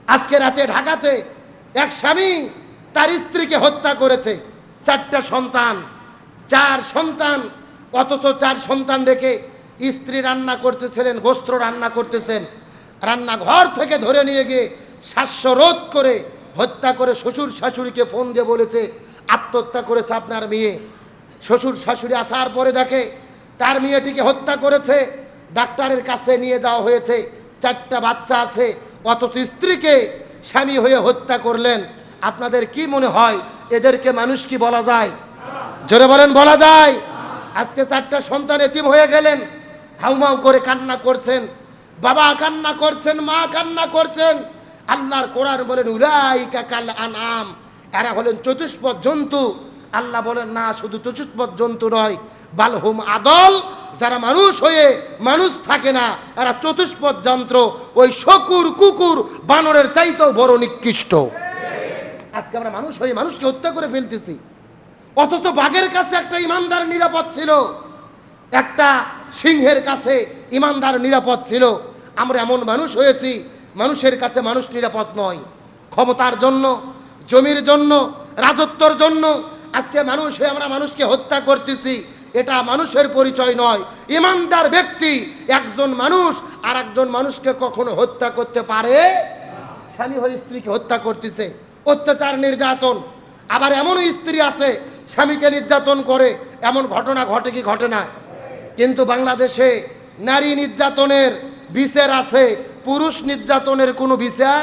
আজকে রাতে ঢাকাতে এক স্বামী তার স্ত্রীকে হত্যা করেছে, 4টা সন্তান, 4 সন্তান, অথচ 4 সন্তান দেখে স্ত্রী রান্না করতেছিলেন, গোস্ত রান্না করতেছেন, রান্নাঘর থেকে ধরে নিয়ে গিয়ে শ্বাসরোধ করে হত্যা করে শ্বশুর শাশুড়িকে ফোন দিয়ে বলেছে আত্মহত্যা করেছে আপনার মেয়ে। শ্বশুর শাশুড়ি আসার পরে দেখে তার মেয়েটিকে হত্যা করেছে, ডাক্তারের কাছে নিয়ে যাওয়া হয়েছে, 4টা বাচ্চা আছে, অথচ স্ত্রীকে স্বামী হয়ে হত্যা করলেন। আপনাদের কি মনে হয় এদেরকে মানুষ কি বলা যায়? জোরে বলেন, বলা যায়? আজকে 4টা সন্তান এতিম হয়ে গেলেন, হাউমাউ করে কান্না করছেন, বাবা কান্না করছেন, মা কান্না করছেন। আল্লাহর কোরআন বলেন উলাইকা কাল আনআম, এরা হলেন চতুষ্পদ জন্তু। আল্লাহ বলেন না, শুধু চতুষ্পদ জন্তু নয়, বালহুম আদল, যারা মানুষ হয়ে মানুষ থাকে না এরা চতুষ্পদ যন্ত্র, ওই শকুর কুকুর বানরের চাইতেও বড় নিকৃষ্ট। আজকে আমরা মানুষ হয়ে মানুষকে হত্যা করে ফেলতেছি, অথচ বাঘের কাছে একটা ইমানদার নিরাপদ ছিল, একটা সিংহের কাছে ইমানদার নিরাপদ ছিল। আমরা এমন মানুষ হয়েছি, মানুষের কাছে মানুষ নিরাপদ নয়। ক্ষমতার জন্য, জমির জন্য, রাজত্বর জন্য আজকে মানুষ হয়ে আমরা মানুষকে হত্যা করতেছি। এটা মানুষের পরিচয় নয়। ইমানদার ব্যক্তি একজন মানুষ আর একজন মানুষকে কখনো হত্যা করতে পারে? স্বামী হয়ে স্ত্রীকে হত্যা করতেছে, অত্যাচার নির্যাতন। আবার এমনও স্ত্রী আছে স্বামীকে নির্যাতন করে, এমন ঘটনা ঘটে কি ঘটে না? কিন্তু বাংলাদেশে নারী নির্যাতনের বিচার আছে, পুরুষ নির্যাতনের কোনো বিচার?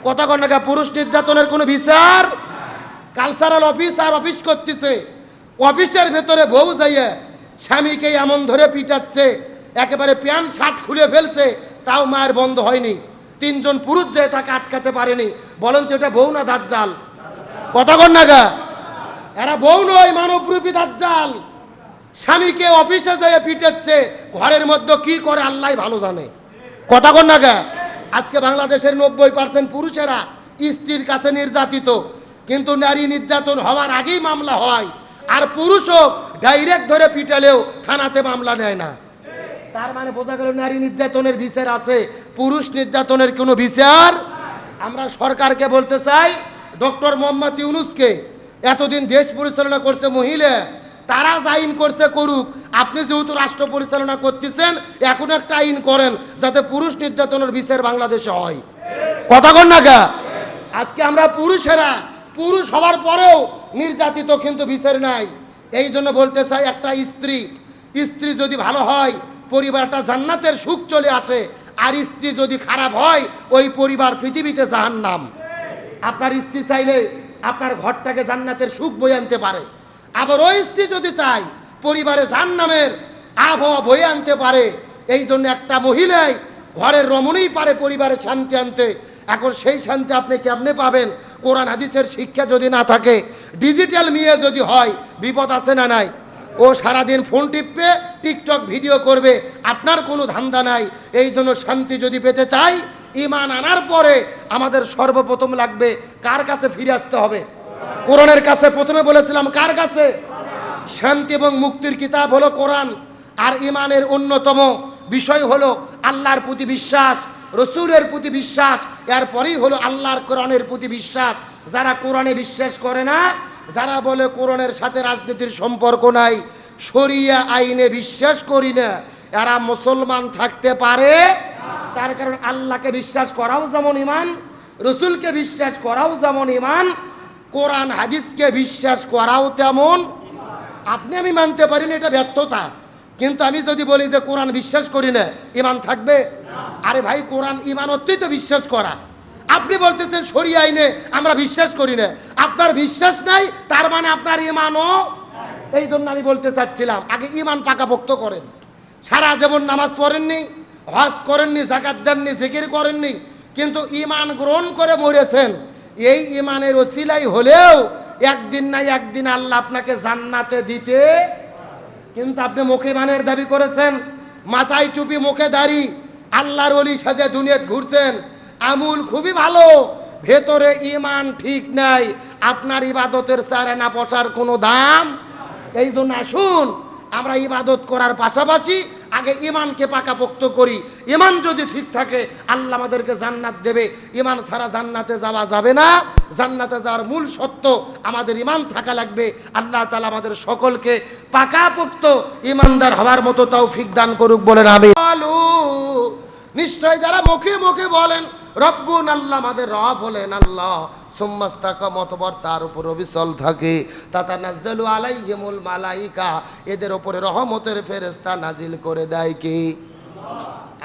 কথা কন না, পুরুষ নির্যাতনের কোনো বিচার? কালচারাল অফিস আর অফিস করতেছে, অফিসের ভেতরে বউ যাইয়া স্বামীকে এমন ধরে পিটাচ্ছে, একেবারে প্যান্ট শার্ট খুলে ফেলছে, তাও মায়ের বন্ধ হয়নি। 3 জন পুরুষ যায় তাকে আটকাতে পারেনি। বলেন তো এটা বউ না দাজ্জাল? কথা কন না গা, এরা বউ নয়, মানবরূপী দাজ্জাল। স্বামীকে অফিসে যেয়ে পিটাচ্ছে, ঘরের মধ্যে কি করে আল্লাহ ভালো জানে। কথা কন না গা। আজকে বাংলাদেশের 90% পুরুষেরা স্ত্রীর কাছে নির্যাতিত, কিন্তু নারী নির্যাতন হওয়ার আগেই মামলা হয়, আর পুরুষও ডাইরেক্ট ধরে পিটালেও থানাতে মামলা নেয় না। তার মানে বোঝা গেল নারী নির্যাতনের বিচার আছে, পুরুষ নির্যাতনের কোনো বিচার। আমরা সরকারকে বলতে চাই, ডক্টর মোহাম্মদ ইউনূসকে, এতদিন দেশ পরিচালনা করছে মহিলা, তারা যা আইন করছে করুক, আপনি যেহেতু রাষ্ট্র পরিচালনা করতেছেন এখন একটা আইন করেন যাতে পুরুষ নির্যাতনের বিচার বাংলাদেশে হয়। কথা কন না গা। আজকে আমরা পুরুষেরা পুরুষ হওয়ার পরেও নির্যাতিত, কিন্তু বিচার নাই। এই জন্য বলতে চাই, একটা স্ত্রী যদি ভালো হয় পরিবারটা জান্নাতের সুখ চলে আসে, আর স্ত্রী যদি খারাপ হয় ওই পরিবার পৃথিবীতে জাহান্নাম। আপনার স্ত্রী চাইলে আপনার ঘরটাকে জান্নাতের সুখ বয়ে আনতে পারে, আবার ওই স্ত্রী যদি চায় পরিবারে জাহান্নামের আবহাওয়া বয়ে আনতে পারে। এই জন্য একটা মহিলাই ঘরের রমণীই পারে পরিবারে শান্তি আনতে। এখন সেই শান্তি আপনি কেমনে পাবেন? কোরআন হাদিসের শিক্ষা যদি না থাকে, ডিজিটাল মেয়ে যদি হয়, বিপদ আছে না নাই? ও সারাদিন ফোন টিপবে, টিকটক ভিডিও করবে, আপনার কোনো ধান্দা নাই। এই জন্য শান্তি যদি পেতে চাই, ঈমান আনার পরে আমাদের সর্বপ্রথম লাগবে কার কাছে ফিরে আসতে হবে? কোরআনের কাছে। প্রথমে বলেছিলাম কার কাছে? শান্তি এবং মুক্তির কিতাব হলো কোরআন। আর ঈমানের অন্যতম বিষয় হলো আল্লাহর প্রতি বিশ্বাস, রসুলের প্রতি বিশ্বাস, এরপরেই হলো আল্লাহর কোরআনের প্রতি বিশ্বাস। যারা কোরআনে বিশ্বাস করে না, যারা বলে কোরআনের সাথে রাজনীতির সম্পর্ক নাই, শরিয়া আইনে বিশ্বাস করি না, এরা মুসলমান থাকতে পারে? তার কারণ আল্লাহকে বিশ্বাস করাও যেমন ঈমান, রসুলকে বিশ্বাস করাও যেমন ঈমান, কোরআন হাদিসকে বিশ্বাস করাও তেমন। আপনি আমি মানতে পারি না, এটা ব্যর্থতা। কিন্তু আমি যদি বলি যে কোরআন বিশ্বাস করি না, ঈমান থাকবে? আরে ভাই, কোরআন ঈমান অত্যন্ত বিশ্বাস করা। আপনি বলতেছেন শরিয়া আইনে আমরা বিশ্বাস করি না, আপনার বিশ্বাস নাই, তার মানে আপনার ঈমানও। এই জন্য আমি বলতে চাচ্ছিলাম, আগে ঈমান পাকাপোক্ত করেন। সারা জীবন নামাজ পড়েননি, হজ করেননি, যাকাত দেননি, জিকির করেননি, কিন্তু ঈমান গ্রহণ করে মরেছেন। এই ঈমানের ওসিলাই হলেও একদিন না একদিন আল্লাহ আপনাকে জান্নাতে দিতে। কিন্তু আপনি মুখে ঈমানের দাবি করেছেন, মাথায় টুপি, মুখে দাড়ি, আল্লাহর ওলি সাজে দুনিয়াতে ঘুরছেন, আমুল খুবই ভালো, ভেতরে ঈমান ঠিক নাই। আপনার ইবাদতের চারানা পয়সার কোনো দাম। এই জন্য আসুন আমরা ইবাদত করার পাশাপাশি আগে ইমানকে পাকাপোক্ত করি। ইমান যদি ঠিক থাকে আল্লাহ আমাদেরকে জান্নাত দেবে। ইমান ছাড়া জান্নাতে যাওয়া যাবে না। জান্নাতে যাওয়ার মূল সত্য আমাদের ইমান থাকা লাগবে। আল্লাহ তাআলা আমাদের সকলকে পাকাপোক্ত ইমানদার হওয়ার মতো তৌফিক দান করুক, বলেন আমিন। নিশ্চয় যারা মুখে মুখে বলেন রব্বুন আল্লাহ, আমাদের রব হলেন আল্লাহ, সুম্মাস্তাকাম, অতঃপর তার উপর অবিচল থাকে, তাতানাজ্জালু আলাইহিমুল মালাইকা, এদের উপরে রহমতের ফেরেশতা নাজিল করে দেয় কি?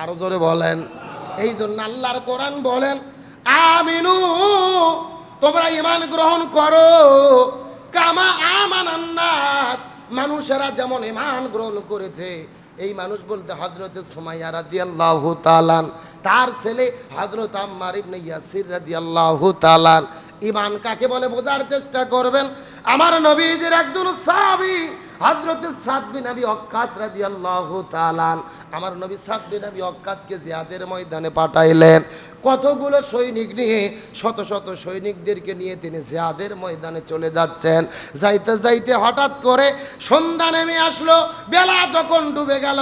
আরো জোরে বলেন। এই জন্য আল্লাহর কোরআন বলেন আমিনু, তোমরা ঈমান গ্রহণ করো, কামা আমানান নাস, মানুষেরা যেমন ঈমান গ্রহণ করেছে। এই মানুষ বলতে হযরত সুমাইয়া রাদিয়াল্লাহু তাআলা, তার ছেলে হযরত আম্মার ইবনে ইয়াসির রাদিয়াল্লাহু তাআলা। ঈমান কাকে বলে বোঝার চেষ্টা করবেন। আমার নবীজির একজন সাহাবী হযরত সাদ বিন আবি ওয়াক্কাস রাদিয়াল্লাহু তাআলা, আমার নবী সাদ বিন আবি ওয়াক্কাসকে জিহাদের ময়দানে পাঠাইলেন। কতগুলো সৈনিক নিয়ে, শত শত সৈনিকদেরকে নিয়ে তিনি জিহাদের ময়দানে চলে যাচ্ছেন। যাইতে যাইতে হঠাৎ করে সন্ধ্যা নেমে আসলো। বেলা যখন ডুবে গেল,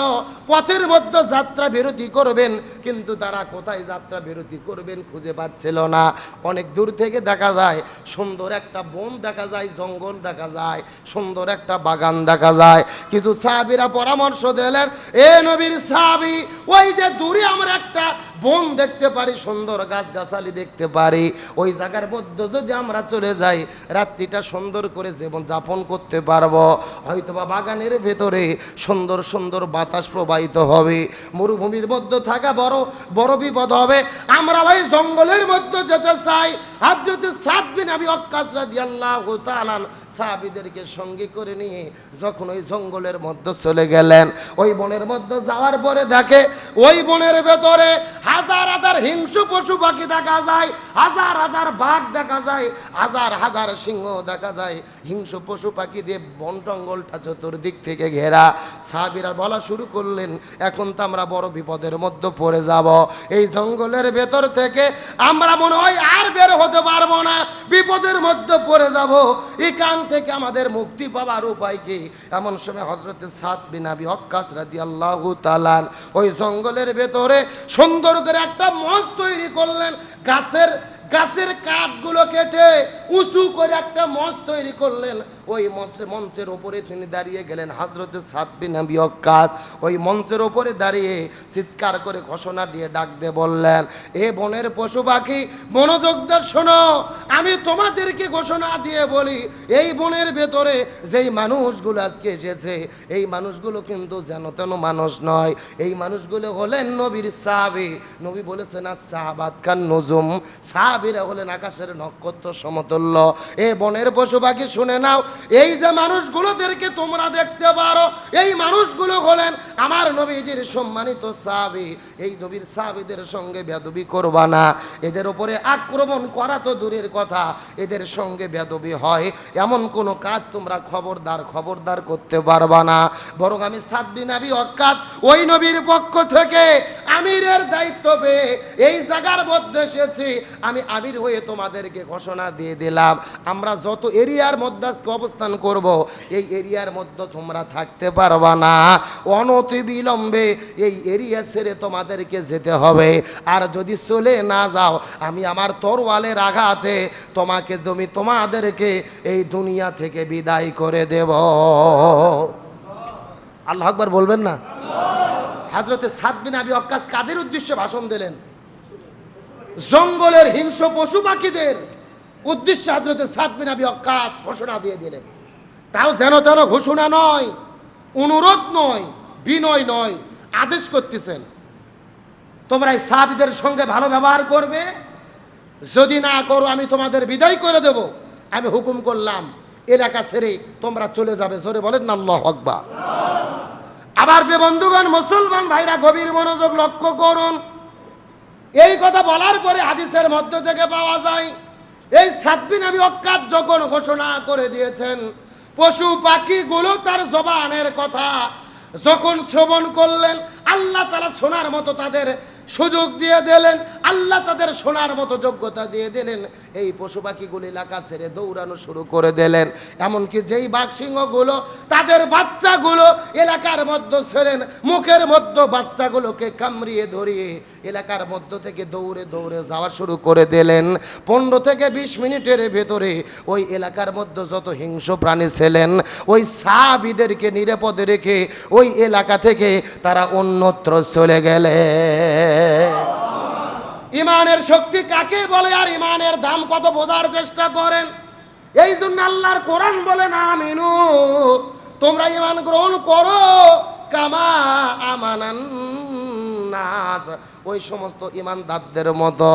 পথের মধ্যে যাত্রা বিরতি করবেন, কিন্তু তারা কোথায় যাত্রা বিরতি করবেন খুঁজে পাচ্ছিল না। অনেক দূর থেকে দেখা যায় সুন্দর একটা বন দেখা যায়, জঙ্গল দেখা যায়, সুন্দর একটা বাগান দেখা যায়। কিছু সাহাবীরা পরামর্শ দিলেন, এ নবীর সাহাবী, ওই যে দূরে আমরা একটা বন দেখতে পারি, সুন্দর গাছগাছালি দেখতে পারি, ওই জায়গার মধ্যে যদি আমরা চলে যাই, রাত্রিটা সুন্দর করে জীবন যাপন করতে পারবো। হয়তোবা বাগানের ভেতরে সুন্দর সুন্দর বাতাস প্রবাহিত হবে। মরুভূমির মধ্যে থাকা বড় বড় বিপদ হবে। আমরা ওই জঙ্গলের মধ্যে যেতে চাই। হযরত সাদ বিন আবি ওয়াক্কাস রাদিয়াল্লাহু তাআলা সাহাবীদেরকে সঙ্গে করে নিয়ে যখন ওই জঙ্গলের মধ্যে চলে গেলেন, ওই বনের মধ্যে যাওয়ার পরে দেখে ওই বনের ভেতরে হাজার হাজার হিংস্র পশু পাখি দেখা যায়, হাজার হাজার বাঘ দেখা যায়, হাজার হাজার সিংহ দেখা যায়। হিংস্র পশু পাখি দিয়ে বন জঙ্গলটা চতুর্দিক থেকে ঘেরা। সাহাবীরা বলা শুরু করলেন, এখন তো আমরা বড় বিপদের মধ্যে পড়ে যাব। এই জঙ্গলের ভেতর থেকে আমরা মনে হয় আর বের হতে পারবো না, বিপদের মধ্যে পড়ে যাব। এখান থেকে আমাদের মুক্তি পাওয়ার উপায় কি? এমন সময় হযরত সাদ বিন আবি ওয়াক্কাস রাদিয়াল্লাহু তাআলা ওই জঙ্গলের ভেতরে সুন্দর করে একটা মঞ্চ তৈরি করলেন। গাছের কাঠগুলো কেটে উঁচু করে একটা মঞ্চ তৈরি করলেন। ওই মঞ্চের ওপরে তিনি দাঁড়িয়ে গেলেন। হযরত সাদ বিন আবি ওয়াক্কাস ওই মঞ্চের ওপরে দাঁড়িয়ে চিৎকার করে ঘোষণা দিয়ে ডাক দিয়ে বললেন, এ বনের পশু পাখি, মনোযোগ দিয়ে শোনো, আমি তোমাদেরকে ঘোষণা দিয়ে বলি, এই বনের ভেতরে যেই মানুষগুলো আজকে এসেছে, এই মানুষগুলো কিন্তু যেন তেন মানুষ নয়। এই মানুষগুলো হলেন নবীর সাহাবী। নবী বলেছেন as-সাহাবাত কান নুজুম, সাহাবীরা হলেন আকাশের নক্ষত্র সমতুল্য। এ বনের পশু পাখি শুনে নাও, এই যে মানুষগুলোদেরকে তোমরা দেখতে পারো, এই মানুষগুলো হলেন আমার নবীজির সম্মানিত সাহাবী। এই নবীর সাহাবীদের সঙ্গে বেয়াদবি করবা না। এদের উপরে আক্রমণ করা তো দূরের কথা, এদের সঙ্গে বেয়াদবি হয় এমন কোনো কাজ তোমরা খবরদার করতে পারবা না। বরং আমি সাদ বিন আবি ওয়াক্কাস ওই নবীর পক্ষ থেকে আমিরের দায়িত্ব পেয়ে এই জায়গার মধ্যে এসেছি। আমি আমির হয়ে তোমাদেরকে ঘোষণা দিয়ে দিলাম, আমরা যত এরিয়ার মধ্যে অবস্থান করব, এই এরিয়ার মধ্যে তোমরা থাকতে পারবা না। অনতি বিলম্বে এই এরিয়া ছেড়ে তোমাদেরকে যেতে হবে। আর যদি চলে না যাও, আমি আমার তরোয়ালের আঘাতে তোমাদেরকে এই দুনিয়া থেকে বিদায় করে দেব। আল্লাহু আকবার বলবেন না? হযরত সাদ বিন আবি ওয়াক্কাস কাদের উদ্দেশ্যে ভাষণ দিলেন? জঙ্গলের হিংস্র পশু পাখিদের উদ্দেশ্যে হযরত সাদ বিন আবি ওয়াক্কাস ঘোষণা দিয়ে দিলেন। তাও যেন তেন ঘোষণা নয়, অনুরোধ নয়, বিনয় নয়, আদেশ করতেছেন, তোমরা এই সাহাবীদের সঙ্গে ভালো ব্যবহার করবে, যদি না করো আমি তোমাদের বিদায় করে দেব। আমি হুকুম করলাম এলাকা ছেড়ে তোমরা চলে যাবে। জোরে বলেন না আল্লাহু আকবার। আবার বন্ধুগণ, মুসলমান ভাইরা গভীর মনোযোগ লক্ষ্য করুন। এই কথা বলার পরে হাদিসের মধ্য থেকে পাওয়া যায়, এই সাদ বিন আবি ওয়াক্কাস যখন ঘোষণা করে দিয়েছেন, পশু পাখিগুলো তার জবানের কথা যখন শ্রবণ করলেন, আল্লাহ তাআলা শোনার মতো তাদের সুযোগ দিয়ে দিলেন, আল্লাহ তাদের শোনার মতো যোগ্যতা দিয়ে দিলেন। এই পশু পাখিগুলো এলাকা ছেড়ে দৌড়ানো শুরু করে দিলেন। এমনকি যেই বাঘ সিংহগুলো তাদের বাচ্চাগুলো এলাকার মধ্যে ছিলেন, মুখের মধ্যে বাচ্চাগুলোকে কামড়িয়ে ধরিয়ে এলাকার মধ্য থেকে দৌড়ে দৌড়ে যাওয়া শুরু করে দিলেন। 15 থেকে 20 মিনিটের ভেতরে ওই এলাকার মধ্যে যত হিংস্র প্রাণী ছিলেন, ওই সাহাবীদেরকে নিরাপদে রেখে ওই এলাকা থেকে তারা অন্যত্র চলে গেলে। ইমানের শক্তি কাকে বলে আর ইমানের দাম কত বোঝার চেষ্টা করেন। এই জন্য আল্লাহর কোরআন বলে না, আমিনু, তোমরা ইমান গ্রহণ করো কামা আমানান নাস, ওই সমস্ত ইমানদারদের মতো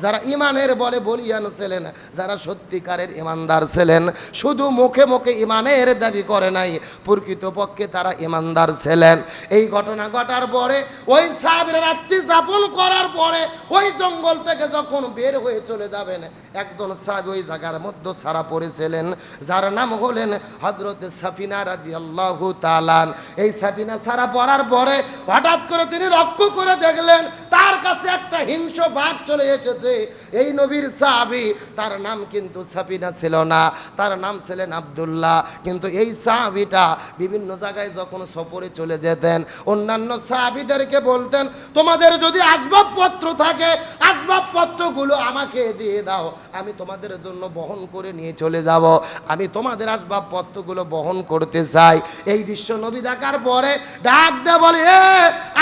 যারা ইমানের বলে বলিয়ান ছিলেন, যারা সত্যিকারের ইমানদার ছিলেন, শুধু মুখে মুখে ইমানের দাবি করে নাই, প্রকৃতপক্ষে তারা ইমানদার ছিলেন। এই ঘটনা ঘটার পরে ওই সাহাবীরা রাত্রি যাপন করার পরে ওই জঙ্গল থেকে যখন বের হয়ে চলে যাবেন, একজন সাহাবী ওই জায়গার মধ্যে ছাড়া পড়েছিলেন, যার নাম হলেন হযরত সাফিনা রাদিয়াল্লাহু তাআলা। এই সাফিনা ছাড়া পড়ার পরে হঠাৎ করে তিনি লক্ষ্য করে দেখলেন তার কাছে একটা হিংস্র বাঘ চলে এসেছে। এই নবীর সাহাবী, তার নাম কিন্তু সাফিনা ছিল না, তার নাম ছিলেন আব্দুল্লাহ। কিন্তু এই সাহাবীটা বিভিন্ন জায়গায় যখন সফরে চলে যেতেন, অন্যান্য সাহাবীদেরকে বলতেন, তোমাদের যদি আসবাবপত্র থাকে আসবাবপত্রগুলো আমাকে দিয়ে দাও, আমি তোমাদের জন্য বহন করে নিয়ে চলে যাব, আমি তোমাদের আসবাবপত্রগুলো বহন করতে চাই। এই দৃশ্য নবী দেখার পরে ডাক দেয়া বলে, এ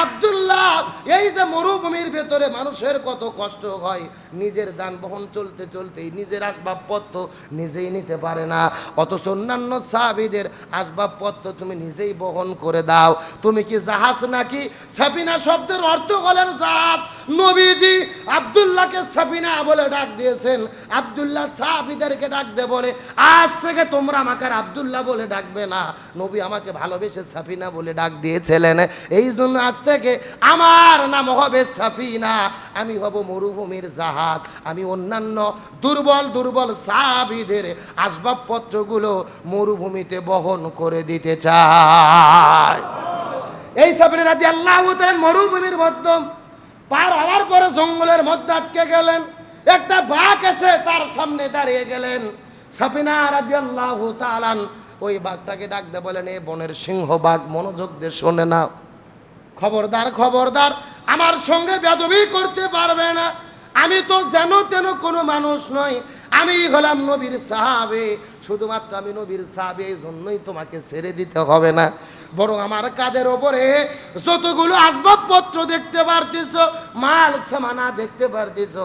আব্দুল্লাহ, এই যে মরুভূমির ভেতরে মানুষের কত কষ্ট হয়, নিজের যানবাহন চলতে চলতেই নিজের আসবাবপত্র নিজেই নিতে পারে না, অথচ অন্যান্য সাহাবীদের আসবাবপত্র তুমি নিজেই বহন করে দাও, তুমি কি জাহাজ নাকি? সাফিনা শব্দের অর্থ হলেন জাহাজ। নবীজি আব্দুল্লাহকে সাফিনা বলে ডাক দিয়েছেন। আব্দুল্লাহ সাহাবীদেরকে ডাক দিয়ে বলে, আজ থেকে তোমরা আমাকে আর আব্দুল্লাহ বলে ডাকবে না, নবী আমাকে ভালোবেসে সাফিনা বলে ডাক দিয়েছিলেন, এই জন্য আজ থেকে আমার নাম হবে সাফিনা, আমি হব মরুভূমির জাহাজ, আমি অন্যান্য দুর্বল দুর্বল সাহাবীদের আসবাবপত্রগুলো মরুভূমিতে বহন করে দিতে চাই। এই সাফিনা রাদিয়াল্লাহু তাআলা মরুভূমির মধ্যে পার হওয়ার পরে জঙ্গলের মধ্যে আটকে গেলেন। একটা বাঘ এসে তার সামনে দাঁড়িয়ে গেলেন। সাফিনা রাদিয়াল্লাহু তাআলা ওই বাঘটাকে ডাক দিয়ে বলেন, এ বনের সিংহ বাঘ, মনোযোগ দিয়ে শোনে নাও, খবরদার খবরদার, আমার সঙ্গে বেয়াদবি করতে পারবে না, আমি তো যেন তেন কোনো মানুষ নই, আমি হলাম নবীর সাহাবী, শুধুমাত্র আমি নবীর সাহাবী, এই জন্যই তোমাকে ছেড়ে দিতে হবে না, বরং আমার কাঁধের ওপরে যতগুলো আসবাবপত্র দেখতে পারতেছ, মাল সামানা দেখতে পারতেছ,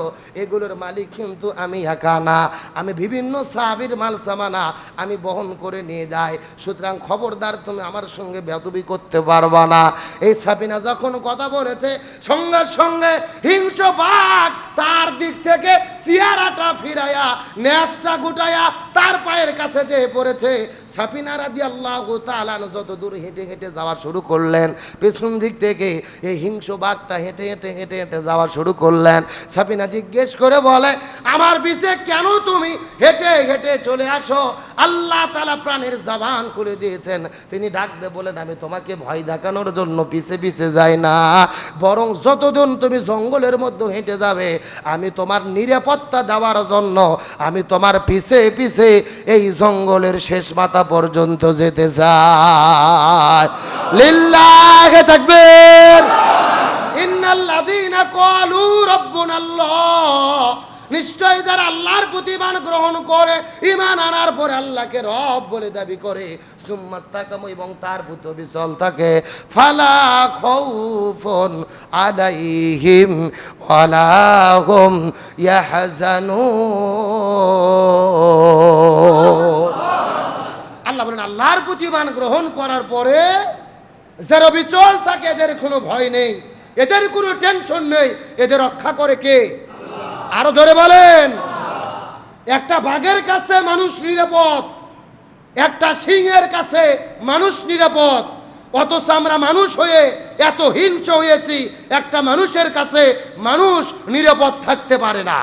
এগুলোর মালিক কিন্তু আমি একা না, আমি বিভিন্ন সাহাবীর মাল সামানা আমি বহন করে নিয়ে যাই, সুতরাং খবরদার তুমি আমার সঙ্গে বেয়াদবি করতে পারবা না। এই সাফিনা যখন কথা বলেছে, সঙ্গে সঙ্গে হিংস্র বাঘ তার দিক থেকে চেহারাটা ফিরাইয়া নেজটা গুটাইয়া তার পায়ের কাছে যে পড়েছে। সাফিনা রাদিয়াল্লাহু তাআলা যত দূর হেঁটে হেঁটে যাওয়া শুরু করলেন, পেছন দিক থেকে এই হিংস্র বাঘটা হেঁটে হেঁটে হেঁটে হেঁটে যাওয়া শুরু করলেন। সাফিনা জিজ্ঞেস করে বলে, আমার পিছে কেন তুমি হেঁটে হেঁটে চলে আসো? আল্লাহ তাআলা প্রাণের জবান খুলে দিয়েছেন, তিনি ডাক দিয়ে বলেন, আমি তোমাকে ভয় দেখানোর জন্য পিছে পিছে যাই না, বরং যতদিন তুমি জঙ্গলের মধ্যে হেঁটে যাবে, আমি তোমার নিরাপত্তা দেওয়ার জন্য আমি তোমার পিছে পিছে এই জঙ্গলের শেষ মাথা পর্যন্ত যেতে চাই। লিল্লাহি তাকবীর। ইন্নাল্লাযীনা ক্বালু রাব্বুনাল্লাহ, নিশ্চয় যারা আল্লাহর প্রতি ঈমান গ্রহণ করে, ঈমান আনার পরে আল্লাহকে রব বলে দাবি করে, সুম্মাস্তাকামু, এবং তার প্রতি অবিচল থাকে, ফালা খাউফুন আলাইহিম ওয়ালা হুম ইয়াহজানুন। আল্লাহ বলেন, আল্লাহর প্রতি ঈমান গ্রহণ করার পরে যারা অবিচল থাকে, এদের কোনো ভয় নেই, এদের কোনো টেনশন নেই, এদের রক্ষা করে কে? আরো ধরে বলেন। একটা বাঘের কাছে মানুষ নিরাপদ, একটা সিংহের কাছে মানুষ নিরাপদ, অথচ আমরা মানুষ হয়ে এত হিংস্র হয়েছি, একটা মানুষের কাছে মানুষ নিরাপদ থাকতে পারে না।